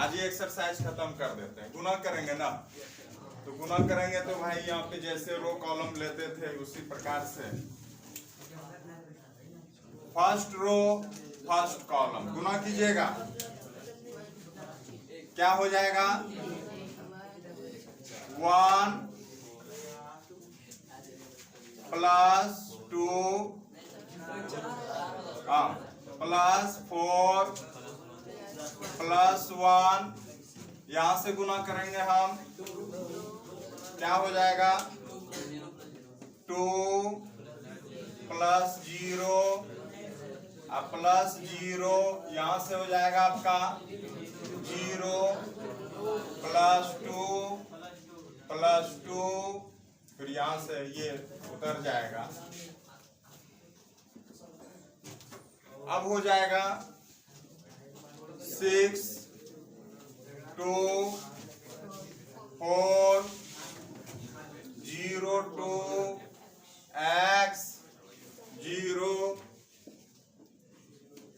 आज ये एक्सरसाइज खत्म कर देते हैं। गुना करेंगे ना, तो गुना करेंगे तो भाई यहाँ पे जैसे रो कॉलम लेते थे उसी प्रकार से फर्स्ट रो फर्स्ट कॉलम गुना कीजिएगा। क्या हो जाएगा 1 प्लस 2 प्लस 4 प्लस 1, यहां से गुना करेंगे हम, क्या हो जाएगा 2 प्लस 0 प्लस 0, यहां से हो जाएगा आपका 0 प्लस 2 प्लस 2, फिर यहां से ये उतर जाएगा। अब हो जाएगा 6 2 4 0 2 x 0।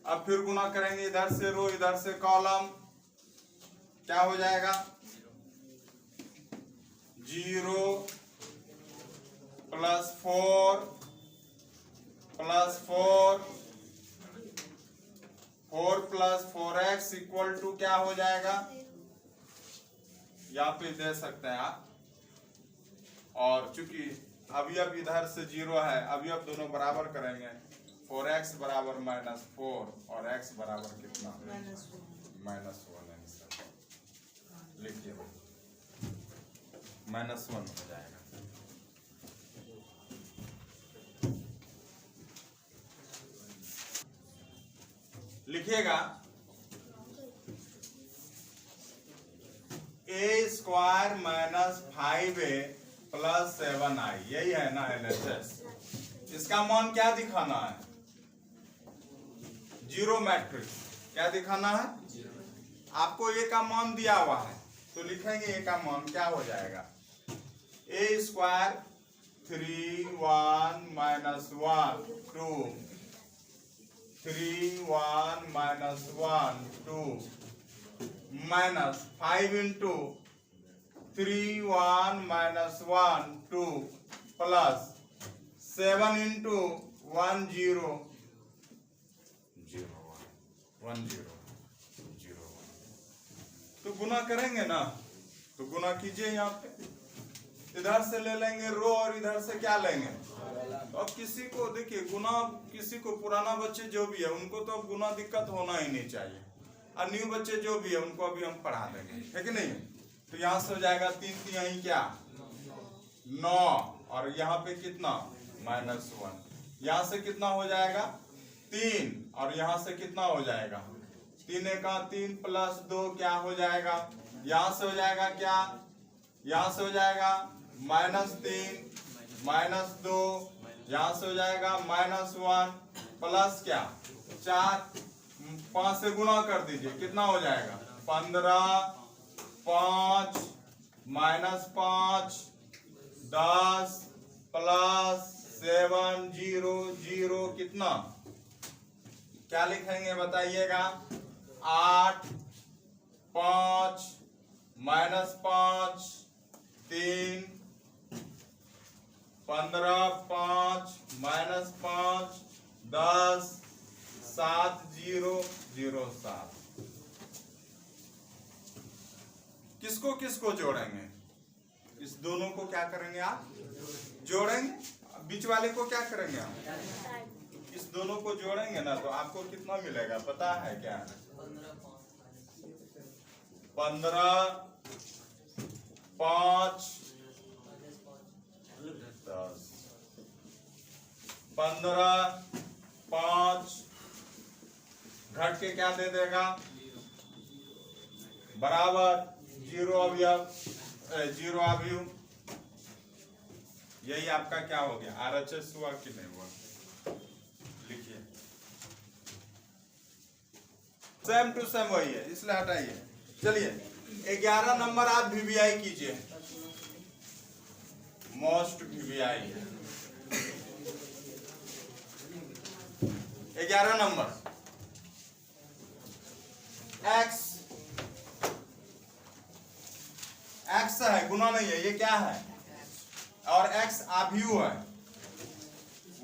अब फिर गुना करेंगे, इधर से रो इधर से कॉलम, क्या हो जाएगा 0 plus 4 plus 4 4 plus 4x equal to क्या हो जाएगा, यहाँ पे दे सकते हैं आप। और चूंकि अभी अब इधर से 0 है, अभी अब दोनों बराबर करेंगे, 4x बराबर -4 और x बराबर कितना -1 आंसर लिखिए, -1 हो जाएगा। लिखिएगा a square -5a plus 7i, यही है ना LHS। इसका मान क्या दिखाना है, जीरो मैट्रिक्स, क्या दिखाना है, आपको a का मान दिया हुआ है तो लिखेंगे a का मान क्या हो जाएगा, a square 3 1 -1 2 3 1 -1 2 -5 into 3 1 -1 2 plus 7 into 1 0 0 1 0 0 1। तो गुना करेंगे ना, तो गुना कीजिए, यहाँ पे इधर से ले लेंगे रो और इधर से क्या लेंगे। तो अब किसी को देखिए गुना, किसी को पुराना बच्चे जो भी है उनको तो अब गुना दिक्कत होना ही नहीं चाहिए, और न्यू बच्चे जो भी है उनको अभी हम पढ़ा देंगे, है कि नहीं। तो यहाँ से हो जाएगा 3 3 क्या 9, और यहाँ पे कितना -1, यहाँ से कितना हो जाएगा 3, और यहाँ से कितना हो जाएगा 3 का 3 प्लस 2 क्या हो जाएगा, यहाँ से हो जाएगा क्या, यहाँ से हो जाएगा -3 -2, यहाँ से हो जाएगा -1 प्लस क्या 4, 5 से गुना कर दीजिए, कितना हो जाएगा 15 5 -5 10 प्लस 7 0 0, कितना क्या लिखेंगे बताइएगा 8 5 -5 3 15 5 -5 10 7 0 0 7। किसको किसको जोड़ेंगे, इस दोनों को क्या करेंगे आप जोड़ेंगे, बीच वाले को क्या करेंगे आप, इस दोनों को जोड़ेंगे ना, तो आपको कितना मिलेगा पता है क्या, 15 5 10 15 5 घट के क्या दे देगा बराबर 0 अवयव 0 अवयव, यही आपका क्या हो गया RHS हुआ कि नहीं हुआ, लिखिए सेम टू सेम वही है, इसलिए हटाइए। चलिए 11 नंबर आप VVI कीजिए, मोस्ट VVI है 11 नंबर, x गुना नहीं है, ये क्या है, और x आव्यूह है।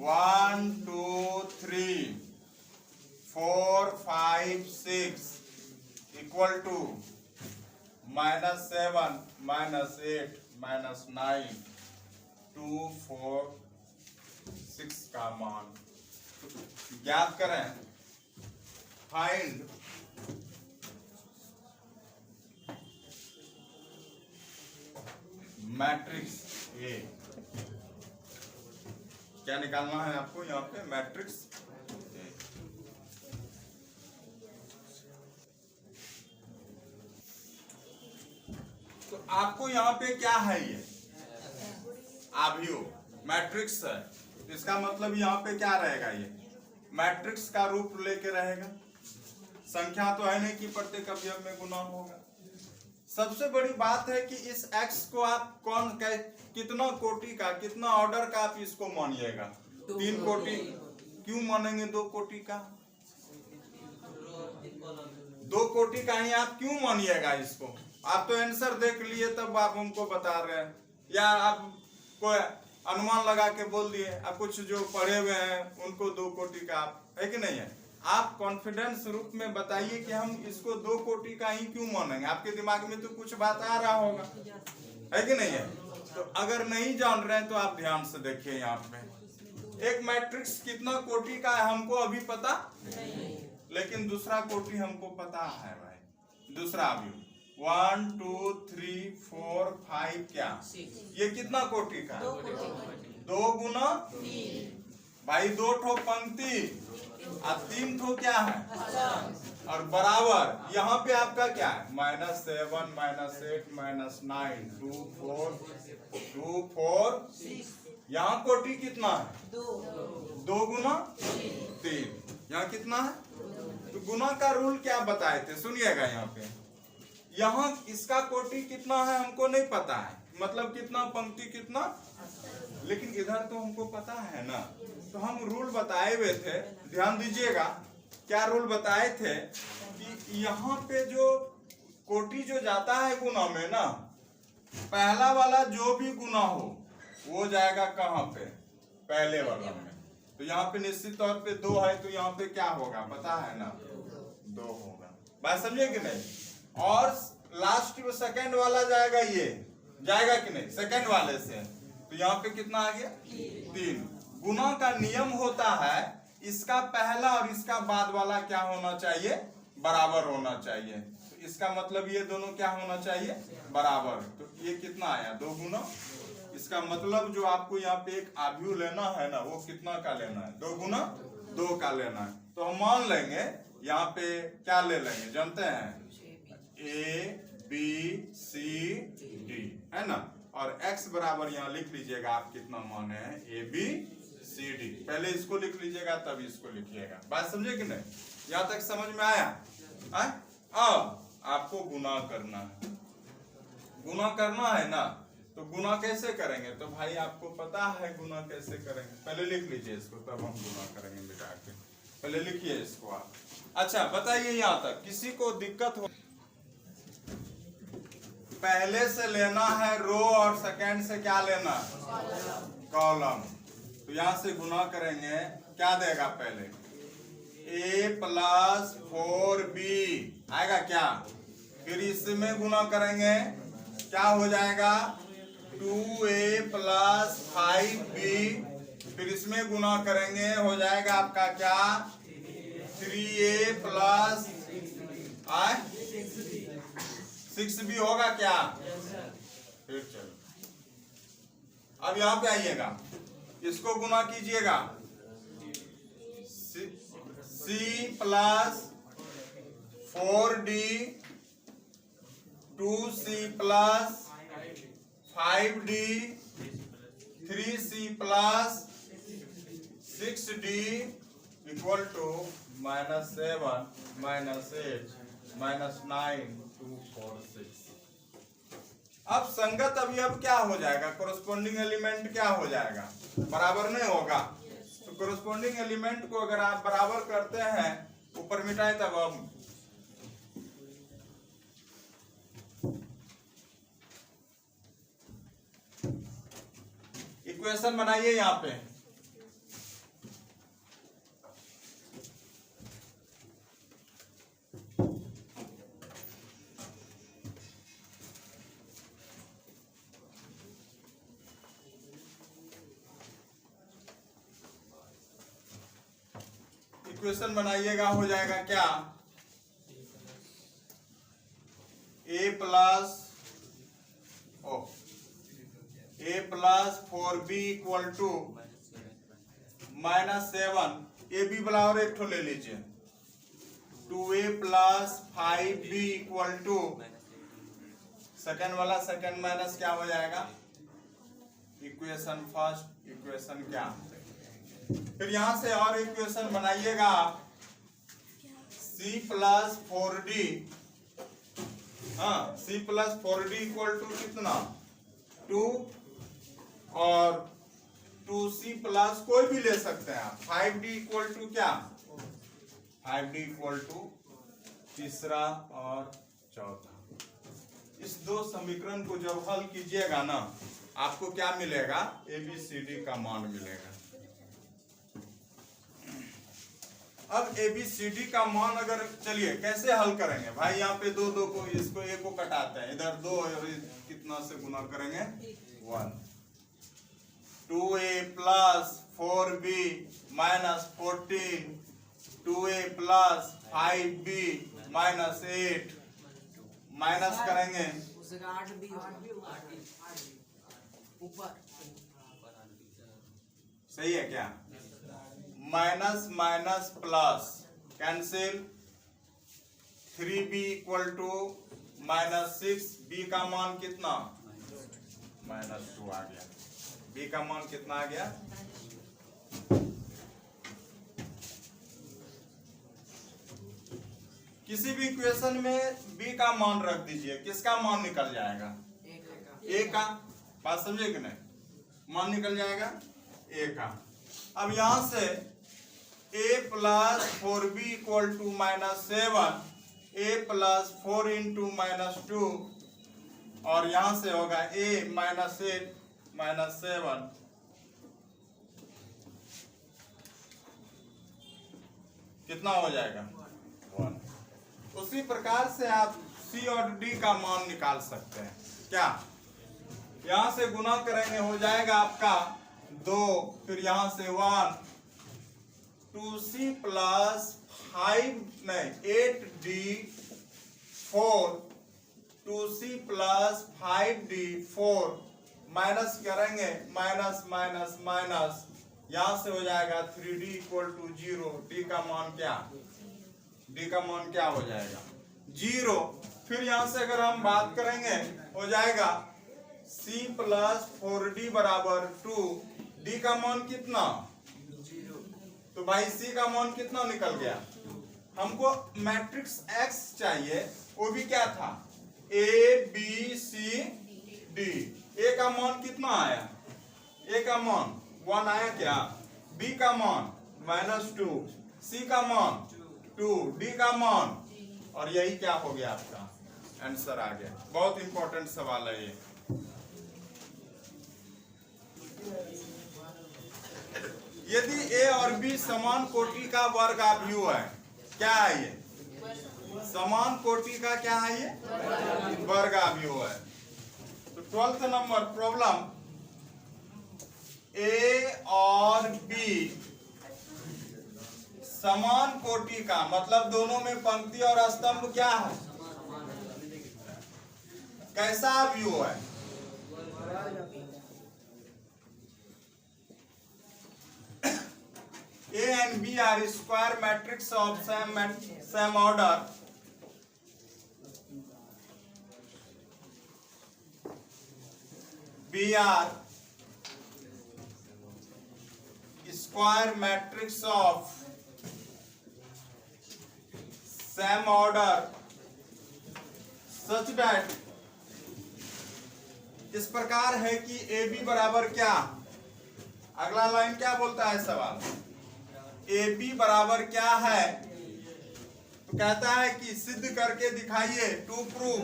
1 2 3 4 5 6 इक्वल टू -7 -8 -9 2 4 6 का मान ज्ञात करें। Find matrix A. क्या निकालना है आपको यहाँ पे, मैट्रिक्स ए। तो आपको यहाँ पे क्या है, ये आव्यूह मैट्रिक्स है। इसका मतलब यहाँ पे क्या रहेगा, ये मैट्रिक्स का रूप लेके रहेगा। संख्या तो है नहीं कि प्रत्येक अवयव में गुना होगा। सबसे बड़ी बात है कि इस x को आप कितना कोटि का, कितना ऑर्डर का आप इसको मानिएगा। 3 कोटि क्यों मानेंगे, 2 कोटि का, 2 कोटि का ही आप क्यों मानिएगा इसको। आप तो आंसर देख लिए तब आप हमको बता रहे हैं, या आप कोई अनुमान लगा के बोल दिए। आप कुछ जो पढ़े हुए हैं उनको 2 कोटि का आप, है कि नहीं है। आप कॉन्फिडेंस रूप में बताइए कि हम इसको 2 कोटि का ही क्यों मानेंगे। आपके दिमाग में तो कुछ बात आ रहा होगा, है कि नहीं है। तो अगर नहीं जान रहे हैं तो आप ध्यान से देखिए। यहाँ पे एक मैट्रिक्स कितना कोटि का है हमको अभी पता नहीं, लेकिन दूसरा कोटि हमको पता है भाई। दूसरा अभी 1 2 3 4 5 क्या, ये कितना कोटि का, 2 गुना भाई, 2 ठो पंक्ति और 3 ठो क्या है, और बराबर। यहाँ पे आपका क्या है, -7 -8 -9 2 4 यहाँ कोटि कितना है, 2 गुना 3। यहाँ कितना है, तो गुना का रूल क्या बताए थे, सुनिएगा। यहाँ पे यहाँ इसका कोटि कितना है हमको नहीं पता है, मतलब कितना पंक्ति कितना, लेकिन इधर तो हमको पता है ना। तो हम रूल बताए हुए थे, ध्यान दीजिएगा। क्या रूल बताए थे कि यहाँ पे जो कोटि जो जाता है गुना में ना, पहला वाला जो भी गुना हो वो जाएगा कहाँ पे, पहले वाला में। तो यहाँ पे निश्चित तौर पे 2 है, तो यहाँ पे क्या होगा पता है ना, 2 होगा। बात समझे कि नहीं। और लास्ट सेकंड वाला जाएगा, ये जाएगा कि नहीं सेकंड वाले से, तो यहाँ पे कितना आ गया, 3। गुना का नियम होता है इसका पहला और इसका बाद वाला क्या होना चाहिए, बराबर होना चाहिए। तो इसका मतलब ये दोनों क्या होना चाहिए, बराबर। तो ये कितना आया, 2 गुना। इसका मतलब जो आपको यहाँ पे एक आव्यूह लेना है ना, वो कितना का लेना है, 2 गुना 2 का लेना है। तो हम मान लेंगे यहाँ पे क्या ले लेंगे, जानते हैं, A B C D है ना। और x बराबर यहाँ लिख लीजिएगा आप कितना माने हैं, A B C D। पहले इसको लिख लीजिएगा तब इसको लिखिएगा। बात समझे कि नहीं, यहाँ तक समझ में आया। अब आपको गुना करना है, गुना करना है ना। तो गुना कैसे करेंगे, तो भाई आपको पता है गुना कैसे करेंगे। पहले लिख लीजिए इसको, तब हम गुना करेंगे मिटा के। पहले लिखिए इसको आप। अच्छा बताइए यहाँ तक किसी को दिक्कत हो, पहले से लेना है रो और सेकंड से क्या लेना, कॉलम। तो यहाँ से गुना करेंगे, क्या देगा, पहले A + 4B आएगा क्या, फिर इसमें गुना करेंगे, क्या हो जाएगा 2A + 5B, फिर इसमें गुना करेंगे, हो जाएगा आपका क्या 3A + 6B होगा क्या। फिर चलो अब यहाँ पे आइएगा, इसको गुना कीजिएगा, C + 4D 2C + 5D 3C + 6D equal to -7 -8 -9 2 4 6। अब संगत अवयव क्या हो जाएगा, कोरस्पोंडिंग एलिमेंट क्या हो जाएगा, बराबर नहीं होगा। तो कोरस्पोंडिंग एलिमेंट को अगर आप बराबर करते हैं, ऊपर मिटाए तब हम इक्वेशन बनाइए यहाँ पे। इक्वेशन बनाइएगा, हो जाएगा क्या, a plus 4b equal to -7, a b बराबर एक ठो ले लीजिए, 2a plus 5b equal to second वाला सेकेंड माइनस क्या हो जाएगा, इक्वेशन फर्स्ट, इक्वेशन क्या, फिर यहां से और इक्वेशन बनाइएगा, c प्लस 4d, हाँ c plus 4d equal to कितना 2 और 2c प्लस कोई भी ले सकते हैं आप, 5d इक्वल टू क्या, 5d इक्वल टू तीसरा और चौथा। इस दो समीकरण को जब हल कीजिएगा ना, आपको क्या मिलेगा, ABCD का मान मिलेगा। अब ABCD का मान अगर, चलिए कैसे हल करेंगे भाई, यहाँ पे दो को, इसको ए को कटाते हैं, इधर 2 और कितना से गुना करेंगे 1, 2a plus 4b minus 14, 2a plus 5b minus 8, minus करेंगे सही है क्या, minus minus plus cancel, 3b equal to -6, b का मान कितना -2 आ गया, b का मान कितना आ गया, किसी भी इक्वेशन में b का मान रख दीजिए, किसका मान निकल जाएगा, a का, बात समझे कि नहीं, मान निकल जाएगा a का। अब यहां से a plus 4b equal to -7, a plus 4 into -2, और यहां से होगा a -8 -7, कितना हो जाएगा 1। उसी प्रकार से आप c और d का मान निकाल सकते हैं, क्या, यहां से गुना करेंगे हो जाएगा आपका 2, फिर यहां से 1, 2c plus 8d 4, 2c plus 5d 4, minus करेंगे माइनस माइनस माइनस, यहां से हो जाएगा 3d इक्वल टू 0, d का मान क्या, d का मान क्या हो जाएगा 0। फिर यहां से अगर हम बात करेंगे हो जाएगा c प्लस 4d बराबर 2, d का मान कितना, तो भाई c का मान कितना निकल गया, हमको मैट्रिक्स x चाहिए, वो भी क्या था a b c d, a का मान कितना आया, a का मान 1 आया क्या, b का मान -2, c का मान 2, d का मान, और यही क्या हो गया आपका आंसर आ गया। बहुत इंपॉर्टेंट सवाल है ये। यदि a और b समान कोटि का वर्गाभियोग है, क्या है ये, समान कोटि का क्या है ये, वर्गाभियोग है। तो 12th नंबर प्रॉब्लम, a और b समान कोटि का, मतलब दोनों में पंक्ति और स्तंभ क्या है, कैसा अभियोग है, A and B are square matrix of same order. B are square matrix of same order such that, इस प्रकार है कि AB बराबर क्या, अगला लाइन क्या बोलता है सवाल, AB बराबर क्या है, तो कहता है कि सिद्ध करके दिखाइए, टू प्रूव,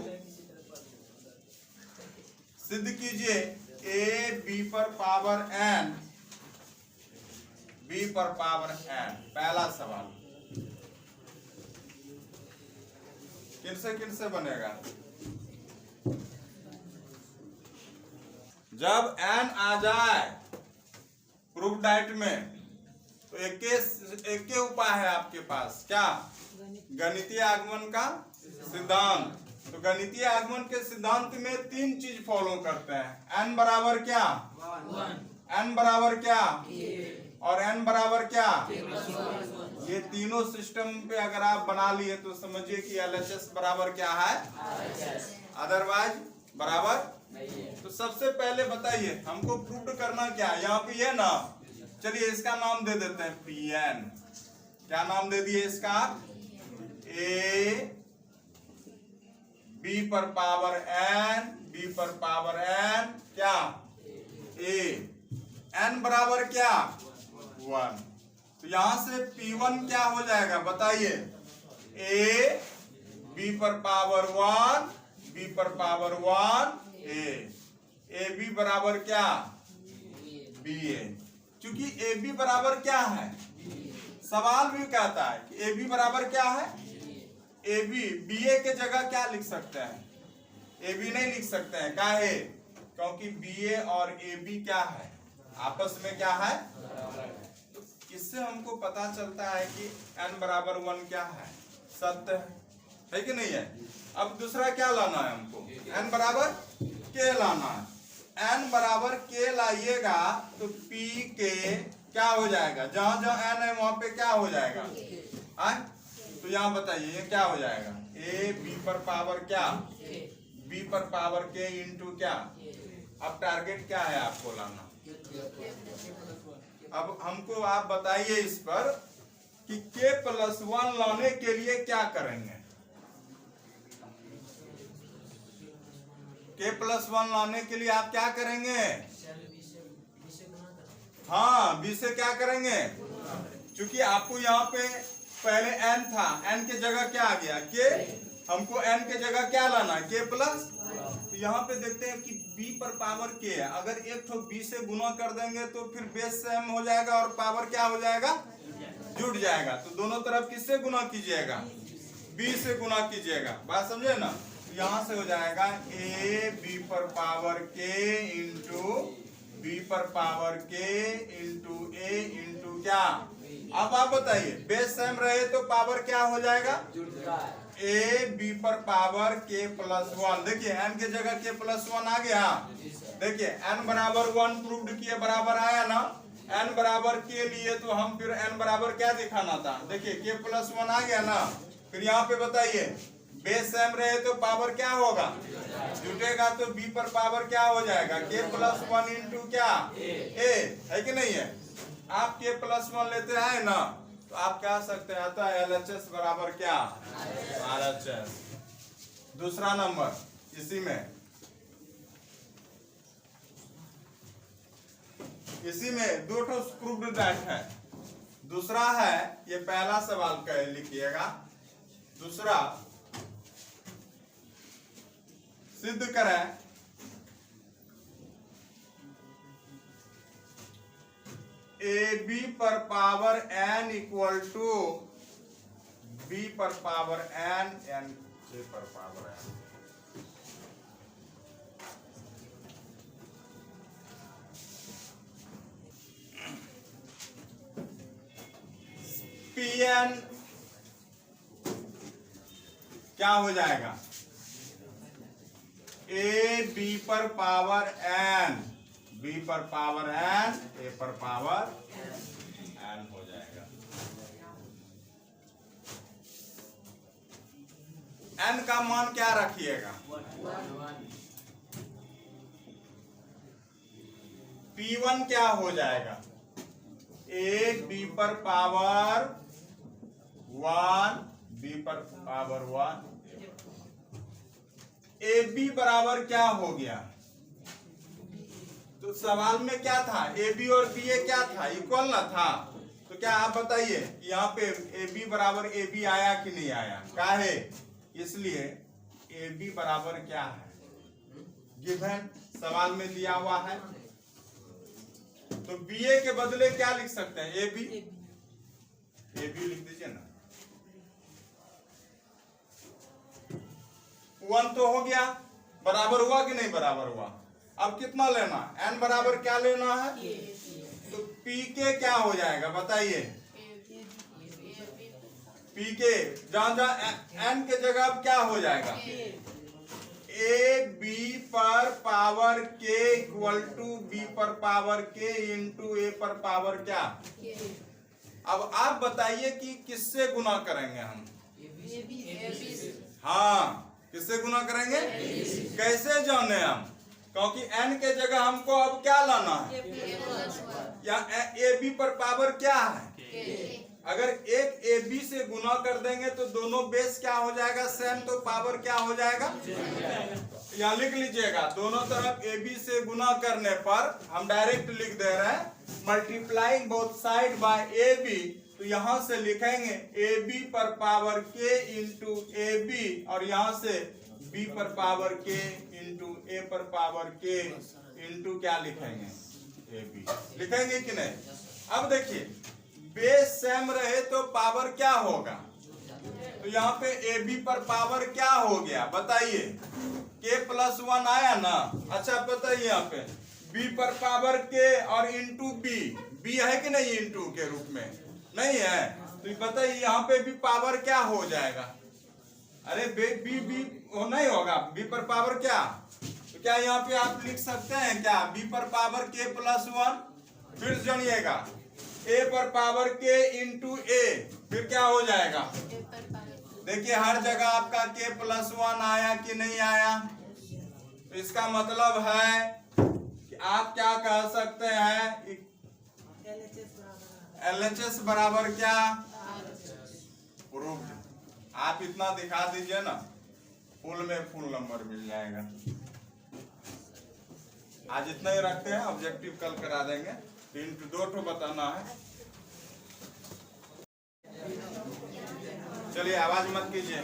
सिद्ध कीजिए ए बी पर पावर n, बी पर पावर n। पहला सवाल किन से बनेगा? जब n आ जाए प्रूफ डाइट में तो एक के उपाय है आपके पास, क्या? गणितीय आगमन का सिद्धांत। तो गणितीय आगमन के सिद्धांत में 3 चीज फॉलो करते हैं। n बराबर क्या? 1। n बराबर क्या? और n बराबर क्या? ये तीनों सिस्टम पे अगर आप बना लिए तो समझिए कि LHS बराबर क्या है, अदरवाइज बराबर। तो सबसे पहले बताइए हमको प्रूव करना क्या है? यहाँ पे ये ना, चलिए इसका नाम दे देते हैं Pn। क्या नाम दे दिए इसका? ए बी पर पावर n, बी पर पावर n क्या? ए। n बराबर क्या? 1। तो यहां से P1 क्या हो जाएगा बताइए? ए बी पर पावर 1, बी पर पावर 1 ए बी बराबर क्या? बी ए। क्योंकि ए बी बराबर क्या है, सवाल भी कहता है कि ए बी बराबर क्या है? ए बी, बी ए के जगह क्या लिख सकते हैं? ए बी नहीं लिख सकते हैं, काहे? क्योंकि बी ए और ए बी क्या है, आपस में क्या है? तो इससे हमको पता चलता है कि n बराबर 1 क्या है, सत्य है कि नहीं है? अब दूसरा क्या लाना है हमको? n बराबर k लाना है। n बराबर k लाइएगा तो p के क्या हो जाएगा? जहां जहां n है वहां पे क्या हो जाएगा? तो यहाँ बताइए ये क्या हो जाएगा? a b पर पावर क्या? b पर पावर k इंटू क्या? अब टारगेट क्या है आपको लाना? अब हमको आप बताइए इस पर कि k+1 लाने के लिए क्या करेंगे? k+1 लाने के लिए आप क्या करेंगे? हाँ, b से क्या करेंगे? क्योंकि आपको यहाँ पे पहले n था, n के जगह क्या आ गया? k। हमको n के जगह क्या लाना है? k plus. तो यहाँ पे देखते हैं कि b पर पावर k है, अगर एक ठो b से गुना कर देंगे तो फिर बेस सेम हो जाएगा और पावर क्या हो जाएगा? जुड़ जाएगा। तो दोनों तरफ किससे गुना कीजिएगा? b से गुना कीजिएगा। बात समझे ना? यहाँ से हो जाएगा a b पर पावर k इंटू b पर power k into a into क्या? अब आप बताइए बेस सेम रहे तो पावर क्या हो जाएगा? ए बी पर पावर k+1। देखिए n के जगह k+1 आ गया। देखिए n बराबर 1 प्रूव्ड किए, बराबर आया ना? n बराबर k लिए तो हम फिर n बराबर क्या दिखाना था? देखिए k+1 आ गया ना? फिर यहाँ पे बताइए बेस सेम रहे तो पावर क्या होगा? जुटेगा। तो b पर पावर क्या हो जाएगा? k+1 इंटू क्या? a है कि नहीं है? आप k+1 लेते हैं ना तो आप कह सकते हैं आता है LHS बराबर क्या? RHS। दूसरा नंबर इसी में 2 ठो प्रूव्ड दैट है। दूसरा है, ये पहला सवाल का लिखिएगा। दूसरा, सिद्ध करें ए बी पर power n equal to b पर पावर n c पर पावर n। Pn क्या हो जाएगा? ए बी पर पावर n, b पर पावर n, a पर पावर n हो जाएगा। n का मान क्या रखिएगा? P1 क्या हो जाएगा? ए बी पर पावर 1, b पर पावर 1। ए बी बराबर क्या हो गया? तो सवाल में क्या था? ए बी और बी ए क्या था? इक्वल ना था? तो क्या आप बताइए यहाँ पे ए बी बराबर ए बी आया कि नहीं आया? काहे? इसलिए ए बी बराबर क्या है? गिवन सवाल में दिया हुआ है। तो बी ए के बदले क्या लिख सकते हैं? ए बी लिख दीजिए ना। 1 तो हो गया, बराबर हुआ कि नहीं बराबर हुआ? अब कितना लेना? n बराबर क्या लेना है? तो पी के क्या हो जाएगा बताइए? पी के जहां जहां n के जगह अब क्या हो जाएगा? ए बी पर पावर के इक्वल टू बी पर पावर के इंटू ए पर पावर क्या? अब आप बताइए कि किससे गुना करेंगे हम? हाँ, किससे गुना करेंगे? कैसे जाने हम? क्योंकि n के जगह हमको अब क्या लाना है? या ए बी पर पावर क्या है? अगर एक ए बी से गुना कर देंगे तो दोनों बेस क्या हो जाएगा? सेम। तो पावर क्या हो जाएगा? यहाँ लिख लीजिएगा, दोनों तरफ ए बी से गुना करने पर हम डायरेक्ट लिख दे रहे हैं multiplying both side by A B. तो यहां से लिखेंगे ए बी पर पावर के इंटू ए बी, और यहां से बी पर पावर के इंटू ए पर पावर के इंटू क्या लिखेंगे? ए बी लिखेंगे कि नहीं? अब देखिए, बेस सेम रहे तो पावर क्या होगा? तो यहाँ पे ए बी पर पावर क्या हो गया बताइए? के प्लस 1 आया ना। अच्छा बताइए, यहाँ पे बी पर पावर के और इंटू बी है कि नहीं? इंटू के रूप में नहीं है, तो बताइए यहाँ पे भी पावर क्या हो जाएगा? अरे बी नहीं होगा, बी पर पावर क्या? तो क्या यहाँ पे आप लिख सकते हैं क्या? बी पर पावर के प्लस 1, फिर जानिएगा ए पर पावर के इंटू ए, फिर क्या हो जाएगा? देखिए हर जगह आपका के प्लस 1 आया कि नहीं आया? तो इसका मतलब है कि आप क्या कह सकते हैं? LHS बराबर क्या? प्रूफ। आप इतना दिखा दीजिए ना, फुल में फुल नंबर मिल जाएगा। आज इतना ही रखते हैं, ऑब्जेक्टिव कल करा देंगे। 2 ठो बताना है। चलिए आवाज मत कीजिए,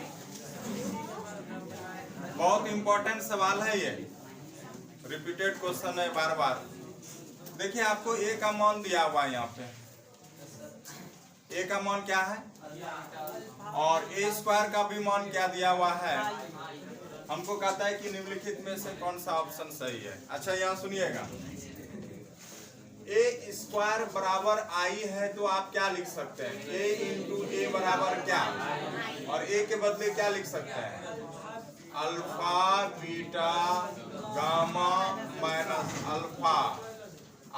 बहुत इंपॉर्टेंट सवाल है ये, रिपीटेड क्वेश्चन है बार बार। देखिए आपको ए का मान दिया हुआ है, यहाँ पे ए का मान क्या है और ए स्क्वायर का भी मान क्या दिया हुआ है। हमको कहता है कि निम्नलिखित में से कौन सा ऑप्शन सही है। अच्छा यहाँ सुनिएगा, ए स्क्वायर बराबर आई है तो आप क्या लिख सकते हैं? ए इंटू ए बराबर क्या? और ए के बदले क्या लिख सकते हैं? Alpha beta gamma minus alpha,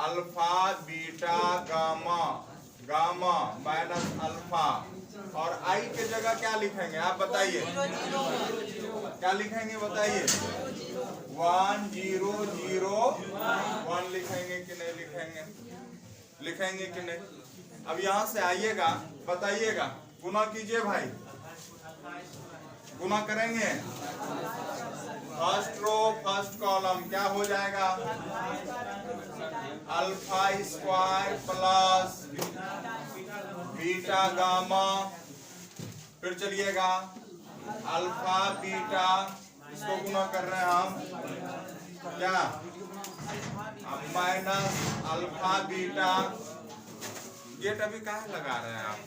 alpha beta gamma, gamma minus alpha. और आई के जगह क्या लिखेंगे आप बताइए? क्या लिखेंगे बताइए? 1 0 0 1 लिखेंगे कि नहीं लिखेंगे? लिखेंगे कि नहीं? अब यहाँ से आइएगा, बताइएगा, गुना कीजिए भाई, गुना करेंगे। फर्स्ट रो फर्स्ट कॉलम क्या हो जाएगा? Alpha square plus beta gamma, फिर चलिएगा अल्फा बीटा, इसको गुना कर रहे हैं हम क्या? Minus alpha beta. गेट अभी काहे लगा रहे हैं आप?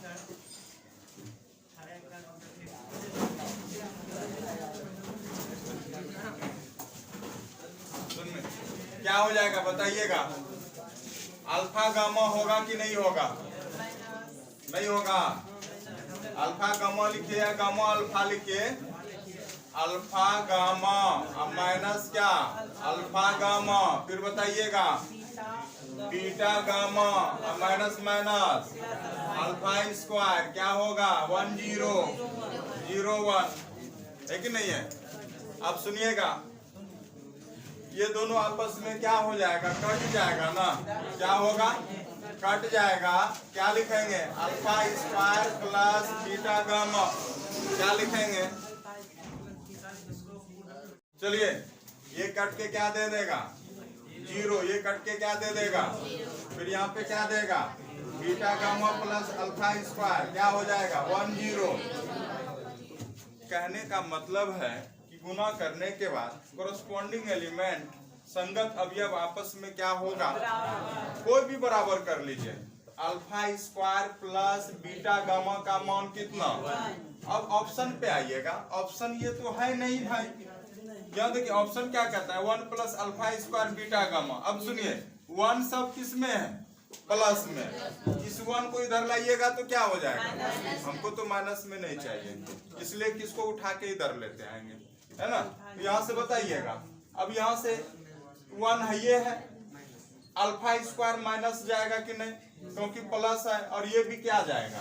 क्या हो जाएगा बताइएगा? अल्फा गामा होगा कि नहीं होगा? नहीं होगा। अल्फा गामा लिखिए या गामा अल्फा लिखिए? अल्फा गामा माइनस क्या? अल्फा गामा, फिर बताइएगा beta gamma minus minus alpha square क्या होगा? 1 0 0 1 है कि नहीं है? अब सुनिएगा, ये दोनों आपस में क्या हो जाएगा? कट जाएगा ना। क्या होगा? कट जाएगा। क्या लिखेंगे? Alpha square plus beta gamma, क्या लिखेंगे? चलिए ये कट के क्या दे देगा? 0। ये कट के क्या दे देगा? फिर यहाँ पे क्या देगा? Beta gamma plus alpha square क्या हो जाएगा? 1 0। कहने का मतलब है कि गुना करने के बाद कोरस्पॉन्डिंग एलिमेंट संगत अवयव आपस में क्या होगा, कोई भी बराबर कर लीजिए। Alpha square plus beta gamma का मान कितना। अब ऑप्शन पे आइएगा, ऑप्शन ये तो है नहीं भाई। यहाँ देखिए ऑप्शन क्या कहता है, 1 plus alpha square beta gamma. अब सुनिए 1 सब किस में है, प्लस में। इस 1 को इधर लाइएगा तो क्या हो जाएगा, हमको तो माइनस में नहीं चाहिए, इसलिए किसको उठा के इधर लेते आएंगे, है ना। तो यहाँ से बताइएगा, अब यहाँ से 1 है, ये है अल्फा स्क्वायर माइनस जाएगा कि नहीं, क्योंकि प्लस है, और ये भी क्या जाएगा।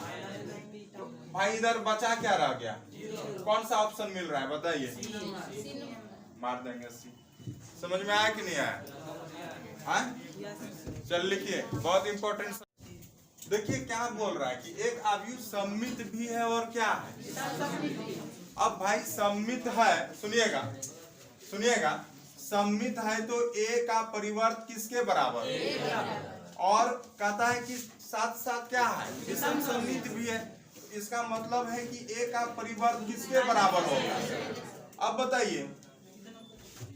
तो भाई इधर बचा क्या रह गया, कौन सा ऑप्शन मिल रहा है बताइए, मार देंगे सी। समझ में आया कि नहीं आया, चल लिखिए, बहुत इंपॉर्टेंट। देखिए क्या बोल रहा है कि एक अवयव सममित भी है और क्या है। अब भाई सममित है, सुनिएगा सुनिएगा, सममित है तो a का परिवर्त किसके बराबर है, और कहता है कि साथ साथ क्या है, विषम सममित भी है। इसका मतलब है कि a का परिवर्त किसके बराबर होगा। अब बताइए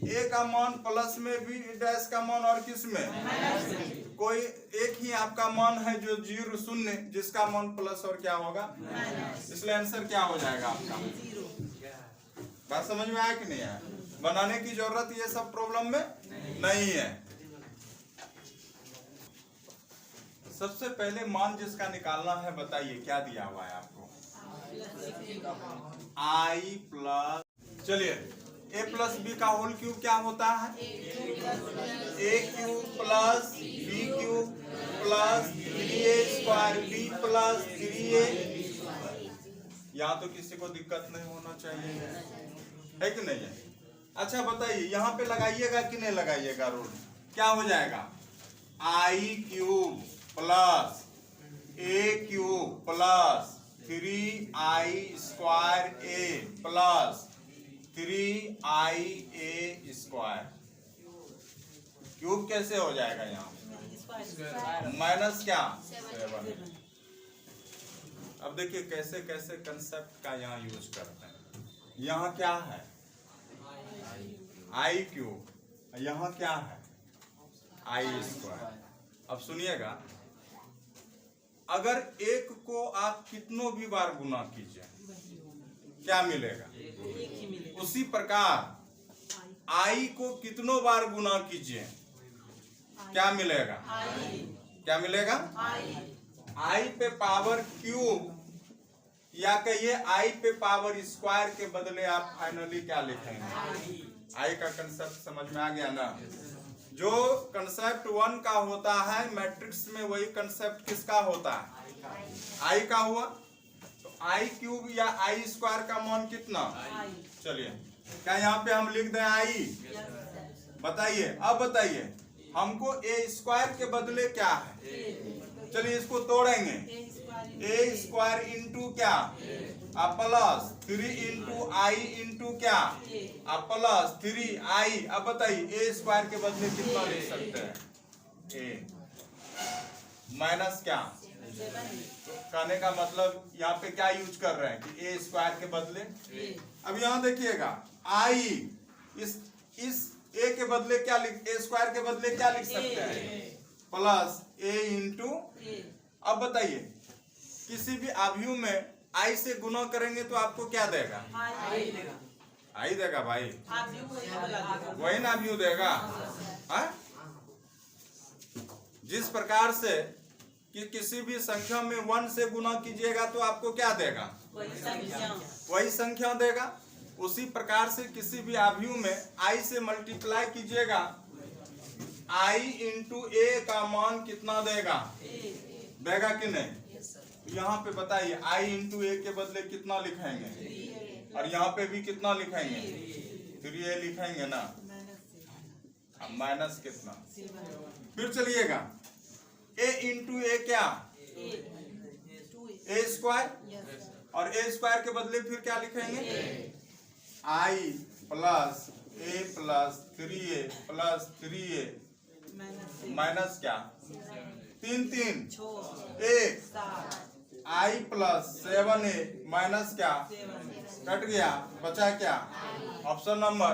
a का मान प्लस में भी, डैश का मान और किस में, कोई एक ही आपका मान है जो 0 0, जिसका मान प्लस और क्या होगा, इसलिए आंसर क्या हो जाएगा आपका। बात समझ में आया कि नहीं आया, बनाने की जरूरत ये सब प्रॉब्लम में नहीं है। सबसे पहले मान जिसका निकालना है बताइए क्या दिया हुआ है आपको, i प्लस, चलिए a प्लस बी का होल क्यूब क्या होता है, a cube plus b cube plus 3a square b plus 3a। यहाँ तो किसी को दिक्कत नहीं होना चाहिए, है कि नहीं है। अच्छा बताइए यहाँ पे लगाइएगा कि नहीं लगाइएगा रूल, क्या हो जाएगा, i cube plus a cube plus 3i square a plus 3ia square. Cube कैसे हो जाएगा यहाँ, माइनस क्या 7। अब देखिए कैसे कैसे कंसेप्ट का यहाँ यूज करते हैं। यहाँ क्या है आई क्यूब, यहाँ क्या है आई स्क्वायर। अब सुनिएगा, अगर एक को आप कितनों भी बार गुना कीजिए क्या मिलेगा, उसी प्रकार आई को कितनों बार गुना कीजिए क्या मिलेगा, क्या मिलेगा, आई पे पावर क्यूब, या कहिए आई पे पावर स्क्वायर के बदले आप फाइनली क्या लिखेंगे। आई का कंसेप्ट समझ में आ गया ना। जो कंसेप्ट 1 का होता है मैट्रिक्स में, वही कंसेप्ट किसका होता है, आई का हुआ। तो आई क्यूब या आई स्क्वायर का मान कितना, चलिए क्या यहाँ पे हम लिख दें आई, बताइए। अब बताइए हमको ए स्क्वायर के बदले क्या है, चलिए इसको तोड़ेंगे, ए स्क्वायर इंटू क्या, प्लस 3 इंटू आई इंटू क्या, प्लस 3i। अब बताइए ए स्क्वायर के बदले कितना लिख सकते हैं, ए माइनस क्या। तो कहने का मतलब यहाँ पे क्या यूज कर रहे हैं कि ए स्क्वायर के बदले। अब यहाँ देखिएगा आई, इस ए के बदले क्या लिख, ए स्क्वायर के बदले क्या लिख सकते हैं, प्लस ए इंटू। अब बताइए किसी भी अवयव में आई से गुना करेंगे तो आपको क्या देगा, आई देगा भाई, वही ना अवयव देगा। जिस प्रकार से कि किसी भी संख्या में 1 से गुना कीजिएगा तो आपको क्या देगा, वही संख्या देगा। उसी प्रकार से किसी भी अवयव में आई से मल्टीप्लाई कीजिएगा, आई इंटू ए का मान कितना देगा, देगा कि नहीं। यहाँ पे बताइए आई इंटू ए के बदले कितना लिखेंगे, और यहाँ पे भी कितना लिखेंगे, 3a लिखेंगे ना, माइनस कितना। फिर चलिएगा a इंटू ए क्या, ए स्क्वायर, और ए स्क्वायर के बदले फिर क्या लिखेंगे, i plus a plus 3a plus 3a minus क्या, 3 3 1, आई प्लस 7a माइनस क्या, कट गया, बचा क्या, ऑप्शन नंबर